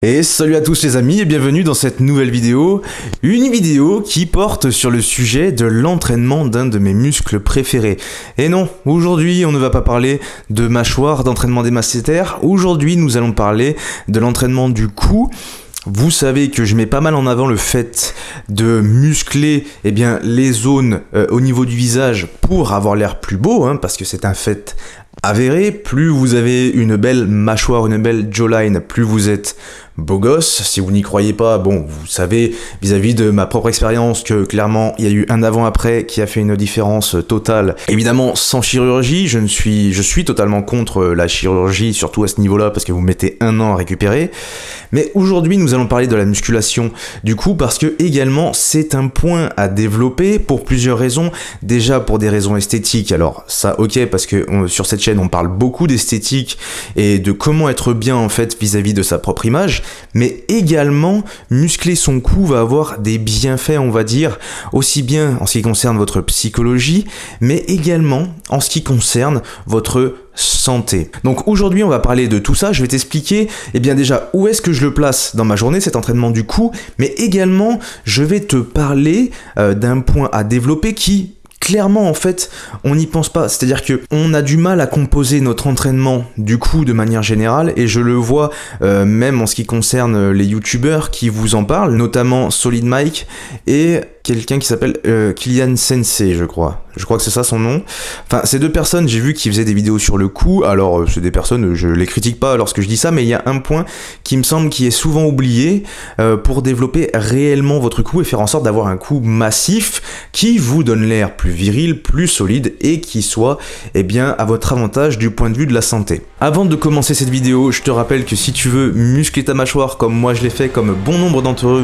Et salut à tous les amis et bienvenue dans cette nouvelle vidéo, une vidéo qui porte sur le sujet de l'entraînement d'un de mes muscles préférés. Et non, aujourd'hui on ne va pas parler de mâchoire, d'entraînement des masséters, aujourd'hui nous allons parler de l'entraînement du cou. Vous savez que je mets pas mal en avant le fait de muscler les zones au niveau du visage pour avoir l'air plus beau, parce que c'est un fait avéré. Plus vous avez une belle mâchoire, une belle jawline, plus vous êtes beau gosse. Si vous n'y croyez pas, bon, vous savez vis-à-vis de ma propre expérience que clairement il y a eu un avant-après qui a fait une différence totale. Évidemment sans chirurgie, je suis totalement contre la chirurgie, surtout à ce niveau-là parce que vous mettez 1 an à récupérer. Mais aujourd'hui nous allons parler de la musculation du cou parce que également c'est un point à développer pour plusieurs raisons. Déjà pour des raisons esthétiques, alors ça ok parce que sur cette chaîne on parle beaucoup d'esthétique et de comment être bien en fait vis-à-vis de sa propre image. Mais également, muscler son cou va avoir des bienfaits, on va dire, aussi bien en ce qui concerne votre psychologie, mais également en ce qui concerne votre santé. Donc aujourd'hui, on va parler de tout ça. Je vais t'expliquer, déjà, où est-ce que je le place dans ma journée, cet entraînement du cou, mais également, je vais te parler d'un point à développer qui... Clairement, en fait, on n'y pense pas. C'est-à-dire que on a du mal à composer notre entraînement du cou de manière générale, et je le vois même en ce qui concerne les youtubeurs qui vous en parlent, notamment Solid Mike et quelqu'un qui s'appelle Kylian Sensei, je crois. Je crois que c'est ça son nom. Enfin, ces deux personnes, j'ai vu qu'ils faisaient des vidéos sur le cou. Alors, c'est des personnes, je les critique pas lorsque je dis ça, mais il y a un point qui me semble qui est souvent oublié pour développer réellement votre cou et faire en sorte d'avoir un cou massif qui vous donne l'air plus viril, plus solide et qui soit, à votre avantage du point de vue de la santé. Avant de commencer cette vidéo, je te rappelle que si tu veux muscler ta mâchoire comme moi je l'ai fait, comme bon nombre d'entre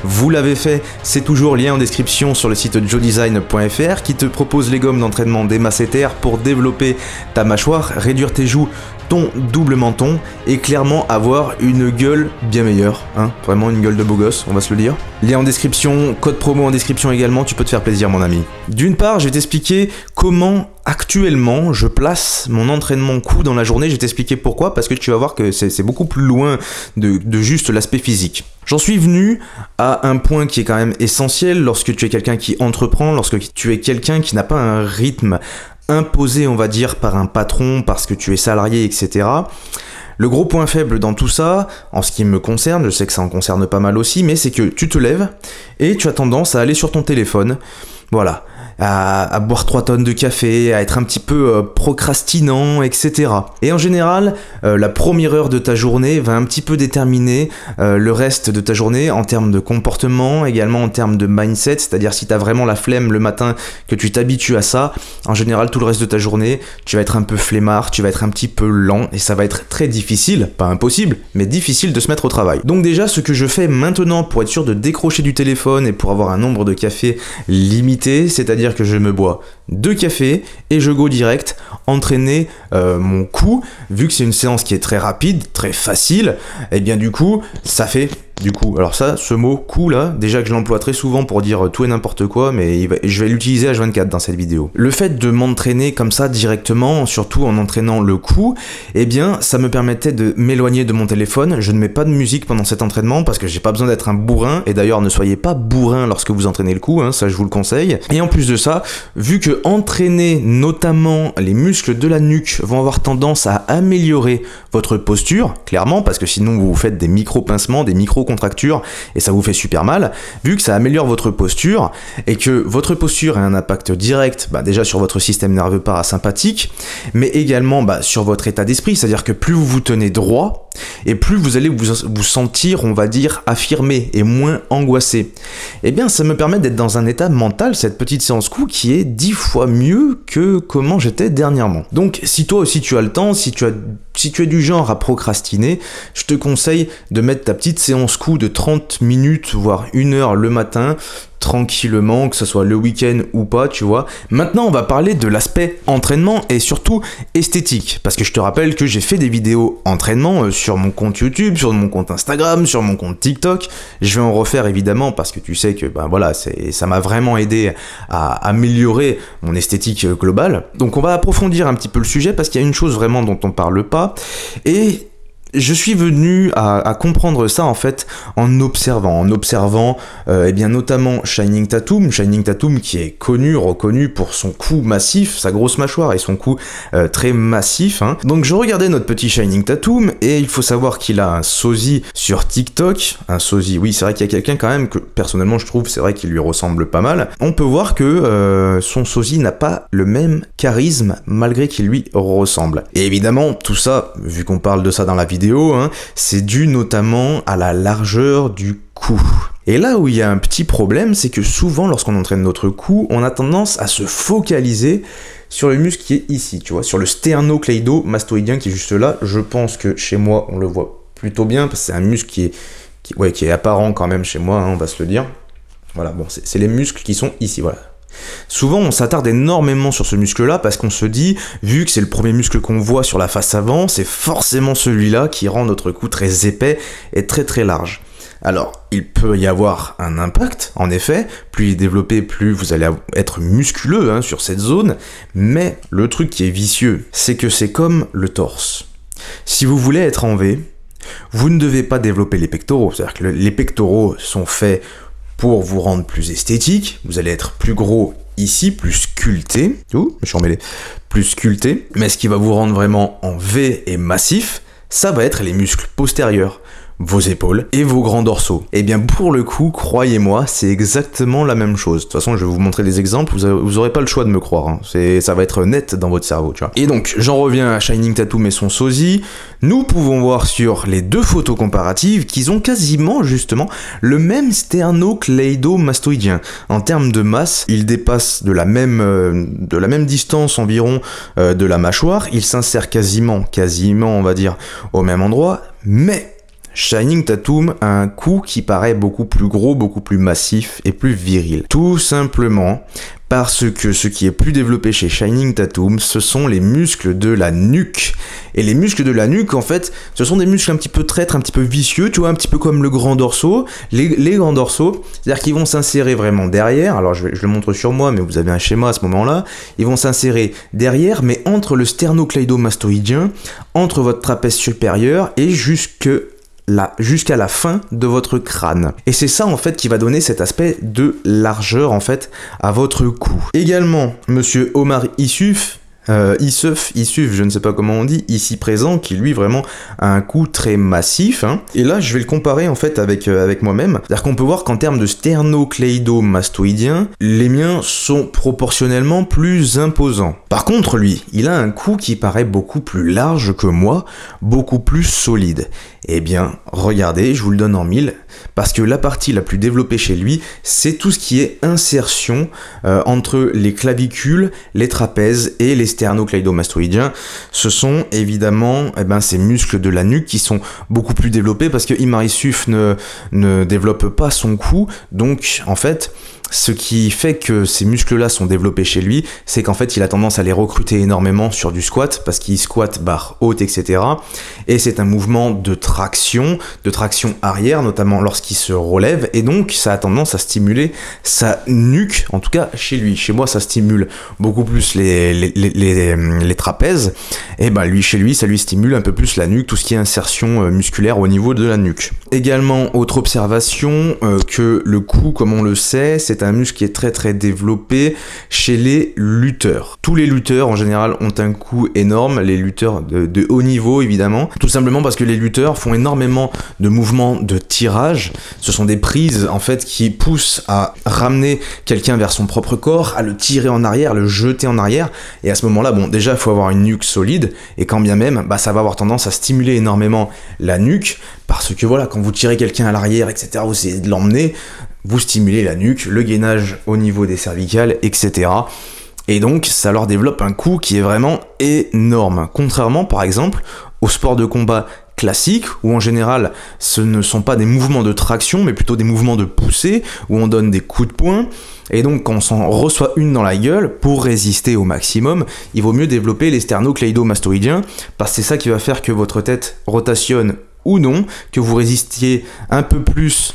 vous l'avez fait, c'est toujours lien en description sur le site joedesign.fr qui te propose les gommes d'entraînement des masséters pour développer ta mâchoire, réduire tes joues, ton double menton et clairement avoir une gueule bien meilleure, vraiment une gueule de beau gosse, on va se le dire. Lien en description, code promo en description également, tu peux te faire plaisir mon ami. D'une part, je vais t'expliquer comment actuellement je place mon entraînement cou dans la journée. Je vais t'expliquer pourquoi, parce que tu vas voir que c'est beaucoup plus loin de juste l'aspect physique. J'en suis venu à un point qui est quand même essentiel lorsque tu es quelqu'un qui entreprend, lorsque tu es quelqu'un qui n'a pas un rythme imposé, on va dire, par un patron, parce que tu es salarié, etc. Le gros point faible dans tout ça, en ce qui me concerne, je sais que ça en concerne pas mal aussi, mais c'est que tu te lèves et tu as tendance à aller sur ton téléphone, voilà, à boire 3 tonnes de café, à être un petit peu procrastinant, etc. Et en général, la première heure de ta journée va un petit peu déterminer le reste de ta journée en termes de comportement, également en termes de mindset, c'est-à-dire si tu as vraiment la flemme le matin, que tu t'habitues à ça, en général tout le reste de ta journée, tu vas être un peu flemmard, tu vas être un petit peu lent, et ça va être très difficile, pas impossible, mais difficile de se mettre au travail. Donc déjà, ce que je fais maintenant pour être sûr de décrocher du téléphone et pour avoir un nombre de cafés limité, c'est-à-dire que je me bois 2 cafés et je go direct entraîner mon cou, vu que c'est une séance qui est très rapide, très facile, du coup, ça fait... alors ça, ce mot « cou » là, déjà que je l'emploie très souvent pour dire tout et n'importe quoi, mais je vais l'utiliser H24 dans cette vidéo. Le fait de m'entraîner comme ça directement, surtout en entraînant le cou, ça me permettait de m'éloigner de mon téléphone. Je ne mets pas de musique pendant cet entraînement parce que j'ai pas besoin d'être un bourrin, et d'ailleurs ne soyez pas bourrin lorsque vous entraînez le cou, ça je vous le conseille. Et en plus de ça, vu que entraîner notamment les muscles de la nuque vont avoir tendance à améliorer votre posture, clairement, parce que sinon vous faites des micro-pincements, des micro-contractures, et ça vous fait super mal, vu que ça améliore votre posture, et que votre posture a un impact direct, déjà sur votre système nerveux parasympathique, mais également sur votre état d'esprit, c'est-à-dire que plus vous vous tenez droit, et plus vous allez vous sentir, on va dire, affirmé et moins angoissé. Ça me permet d'être dans un état mental, cette petite séance cou, qui est 10 fois mieux que comment j'étais dernièrement. Donc si toi aussi tu as le temps, si tu es du genre à procrastiner, je te conseille de mettre ta petite séance cou de 30 minutes, voire 1 heure le matin, tranquillement, que ce soit le week-end ou pas, tu vois. Maintenant, on va parler de l'aspect entraînement et surtout esthétique, parce que je te rappelle que j'ai fait des vidéos entraînement sur mon compte YouTube, sur mon compte Instagram, sur mon compte TikTok. Je vais en refaire évidemment parce que tu sais que ça m'a vraiment aidé à améliorer mon esthétique globale. Donc on va approfondir un petit peu le sujet parce qu'il y a une chose vraiment dont on parle pas, et Je suis venu à comprendre ça en fait en observant eh bien notamment Channing Tatum qui est reconnu pour son cou massif, sa grosse mâchoire et son cou très massif. Hein. Donc je regardais notre petit Channing Tatum et il faut savoir qu'il a un sosie sur TikTok, un sosie, oui c'est vrai qu'il y a quelqu'un quand même que personnellement je trouve c'est vrai qu'il lui ressemble pas mal. On peut voir que son sosie n'a pas le même charisme malgré qu'il lui ressemble. Et évidemment tout ça, vu qu'on parle de ça dans la vidéo, hein, c'est dû notamment à la largeur du cou. Et là où il y a un petit problème, c'est que souvent lorsqu'on entraîne notre cou, on a tendance à se focaliser sur le muscle qui est ici, tu vois, sur le sternocleidomastoïdien qui est juste là. Je pense que chez moi on le voit plutôt bien parce que c'est un muscle qui est apparent quand même chez moi, hein, on va se le dire. Voilà, bon, c'est les muscles qui sont ici, voilà. Souvent on s'attarde énormément sur ce muscle là parce qu'on se dit, vu que c'est le premier muscle qu'on voit sur la face avant, c'est forcément celui-là qui rend notre cou très épais et très très large. Alors il peut y avoir un impact, en effet, plus il est développé, plus vous allez être musculeux hein, sur cette zone, mais le truc qui est vicieux, c'est que c'est comme le torse. Si vous voulez être en V, vous ne devez pas développer les pectoraux, c'est-à-dire que les pectoraux sont faits pour vous rendre plus esthétique, vous allez être plus gros ici, plus sculpté, plus sculpté, mais ce qui va vous rendre vraiment en V et massif, ça va être les muscles postérieurs, vos épaules et vos grands dorsaux. Et bien pour le coup, croyez-moi, c'est exactement la même chose. De toute façon, je vais vous montrer des exemples, vous aurez pas le choix de me croire, hein. Ça va être net dans votre cerveau, tu vois. Et donc, j'en reviens à Channing Tatum et son sosie. Nous pouvons voir sur les deux photos comparatives qu'ils ont quasiment, justement, le même sternocleidomastoïdien. En termes de masse, ils dépassent de la même distance environ de la mâchoire. Ils s'insèrent quasiment, on va dire, au même endroit, mais Channing Tatum a un cou qui paraît beaucoup plus gros, beaucoup plus massif et plus viril. Tout simplement parce que ce qui est plus développé chez Channing Tatum, ce sont les muscles de la nuque. Et les muscles de la nuque, en fait, ce sont des muscles un petit peu traîtres, un petit peu vicieux, tu vois, un petit peu comme le grand dorsaux. Les grands dorsaux, c'est-à-dire qu'ils vont s'insérer vraiment derrière. Alors, je le montre sur moi, mais vous avez un schéma à ce moment-là. Ils vont s'insérer derrière, mais entre le sternocleidomastoïdien, entre votre trapèze supérieur et jusqu'à la fin de votre crâne. Et c'est ça en fait qui va donner cet aspect de largeur en fait à votre cou. Également, monsieur Omar Issouf, je ne sais pas comment on dit, ici présent, qui lui vraiment a un cou très massif. Hein. Et là, je vais le comparer en fait avec moi-même. C'est-à-dire qu'on peut voir qu'en termes de sternocleidomastoïdien, les miens sont proportionnellement plus imposants. Par contre, lui, il a un cou qui paraît beaucoup plus large que moi, beaucoup plus solide. Eh bien, regardez, je vous le donne en mille, parce que la partie la plus développée chez lui, c'est tout ce qui est insertion entre les clavicules, les trapèzes et les sternocleidomastoïdiens. Ce sont évidemment ces muscles de la nuque qui sont beaucoup plus développés parce que Omar Issouf ne développe pas son cou, donc en fait, ce qui fait que ces muscles-là sont développés chez lui, c'est qu'en fait, il a tendance à les recruter énormément sur du squat, parce qu'il squatte barre haute, etc. Et c'est un mouvement de traction arrière, notamment lorsqu'il se relève, et donc ça a tendance à stimuler sa nuque, en tout cas chez lui. Chez moi, ça stimule beaucoup plus les trapèzes, et chez lui, ça lui stimule un peu plus la nuque, tout ce qui est insertion musculaire au niveau de la nuque. Également, autre observation, que le cou, comme on le sait, c'est un muscle qui est très très développé chez les lutteurs. Tous les lutteurs en général ont un cou énorme, les lutteurs de haut niveau évidemment, tout simplement parce que les lutteurs font énormément de mouvements de tirage. Ce sont des prises en fait qui poussent à ramener quelqu'un vers son propre corps, à le tirer en arrière, le jeter en arrière, et à ce moment-là, bon déjà il faut avoir une nuque solide, et quand bien même, ça va avoir tendance à stimuler énormément la nuque, parce que voilà, quand vous tirez quelqu'un à l'arrière, etc., vous essayez de l'emmener, vous stimulez la nuque, le gainage au niveau des cervicales, etc. Et donc, ça leur développe un cou qui est vraiment énorme. Contrairement, par exemple, au sport de combat classique, où en général, ce ne sont pas des mouvements de traction, mais plutôt des mouvements de poussée, où on donne des coups de poing. Et donc, quand on s'en reçoit une dans la gueule, pour résister au maximum, il vaut mieux développer les sternocleidomastoïdiens, parce que c'est ça qui va faire que votre tête rotationne ou non, que vous résistiez un peu plus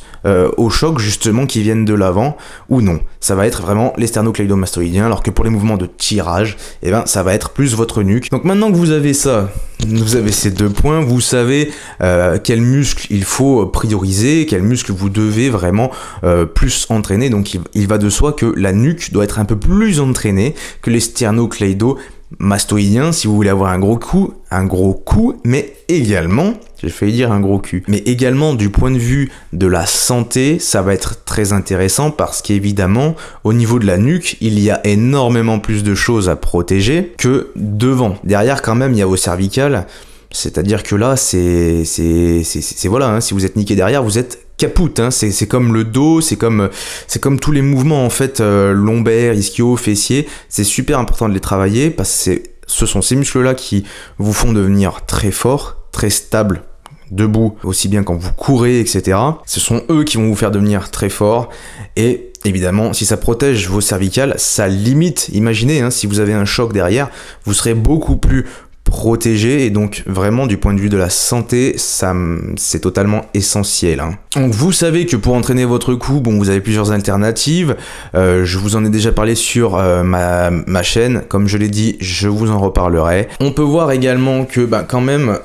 aux chocs justement qui viennent de l'avant ou non. Ça va être vraiment les sternocleidomastoïdiens, alors que pour les mouvements de tirage, ça va être plus votre nuque. Donc maintenant que vous avez ça, vous avez ces 2 points, vous savez quel muscle il faut prioriser, quel muscle vous devez vraiment plus entraîner. Donc il va de soi que la nuque doit être un peu plus entraînée que les sternocleido-mastoïdiens si vous voulez avoir un gros coup, mais également, j'ai failli dire un gros cul, mais également du point de vue de la santé, ça va être très intéressant parce qu'évidemment, au niveau de la nuque, il y a énormément plus de choses à protéger que devant. Derrière, quand même, il y a vos cervicales, c'est-à-dire que là, c'est voilà, hein, si vous êtes niqué derrière, vous êtes capoute, hein, c'est comme le dos, c'est comme tous les mouvements en fait lombaires, ischio, fessiers, c'est super important de les travailler parce que ce sont ces muscles-là qui vous font devenir très fort, très stable, debout, aussi bien quand vous courez, etc. Ce sont eux qui vont vous faire devenir très fort et évidemment, si ça protège vos cervicales, ça limite, imaginez, hein, si vous avez un choc derrière, vous serez beaucoup plus protégé et donc vraiment du point de vue de la santé, ça c'est totalement essentiel, hein. Donc vous savez que pour entraîner votre cou, bon, vous avez plusieurs alternatives, je vous en ai déjà parlé sur ma chaîne, comme je l'ai dit, je vous en reparlerai. On peut voir également que quand même,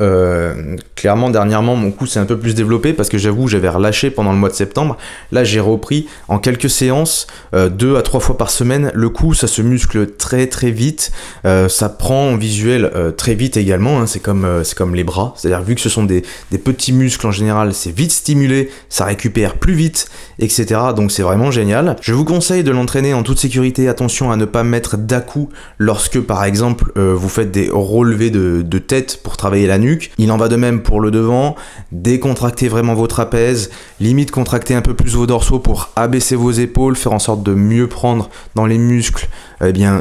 clairement dernièrement mon cou s'est un peu plus développé parce que j'avoue j'avais relâché pendant le mois de septembre, là j'ai repris en quelques séances, 2 à 3 fois par semaine, le cou ça se muscle très très vite, ça prend en visuel très vite également, hein, c'est comme les bras, c'est-à-dire vu que ce sont des petits muscles en général, c'est vite stimulé, ça récupère plus vite, etc. Donc c'est vraiment génial. Je vous conseille de l'entraîner en toute sécurité, attention à ne pas mettre d'à-coups lorsque par exemple vous faites des relevés de tête pour travailler la nuque. Il en va de même pour le devant, décontractez vraiment vos trapèzes, limite contractez un peu plus vos dorsaux pour abaisser vos épaules, faire en sorte de mieux prendre dans les muscles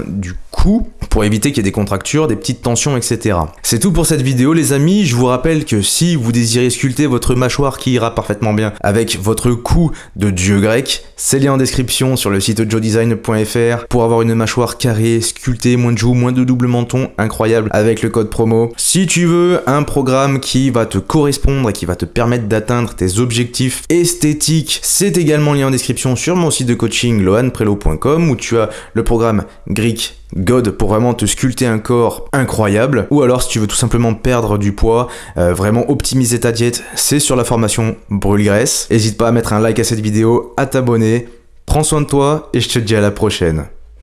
du cou pour éviter qu'il y ait des contractures, des petites tensions, etc. C'est tout pour cette vidéo les amis, je vous rappelle que si vous désirez sculpter votre mâchoire qui ira parfaitement bien avec votre cou de dieu grec, c'est lien en description sur le site joedesign.fr pour avoir une mâchoire carrée, sculptée, moins de joues, moins de double menton, incroyable avec le code promo. Si tu veux un programme qui va te correspondre et qui va te permettre d'atteindre tes objectifs esthétiques, c'est également lien en description sur mon site de coaching lohanprelo.com où tu as le programme Greek God pour vraiment te sculpter un corps incroyable, ou alors si tu veux tout simplement perdre du poids, vraiment optimiser ta diète, c'est sur la formation Brûle-Graisse. N'hésite pas à mettre un like à cette vidéo, à t'abonner, prends soin de toi et je te dis à la prochaine.